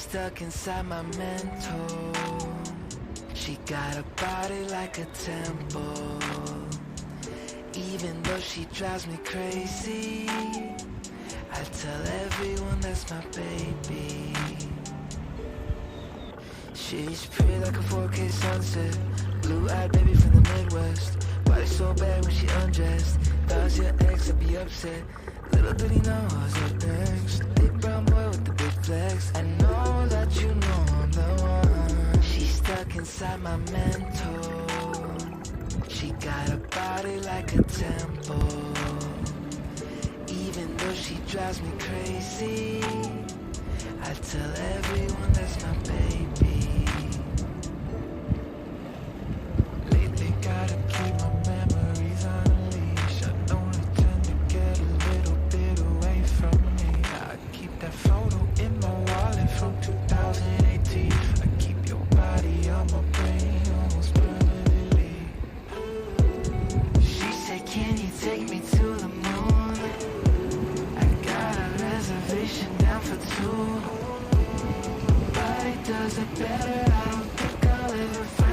stuck inside my mental. She got a body like a temple. Even though she drives me crazy, I tell everyone that's my baby. She's pretty like a 4K sunset, blue-eyed baby from the Midwest. Body so bad when she undressed. Thoughts your ex, I'd be upset. Little did he know I was up next. Big brown boy with the big flex. I know that you know I'm the one. She's stuck inside my mental. She got a body like a temple. Even though she drives me crazy, I tell everyone that's my baby. Lately gotta keep my memories on a leash. I only tend to get a little bit away from me. I keep that photo in my wallet from 2018. I keep your body on my brain almost permanently. She said, can you take me to the moon? I got a reservation down for two. Body does it better, I don't think I'll ever find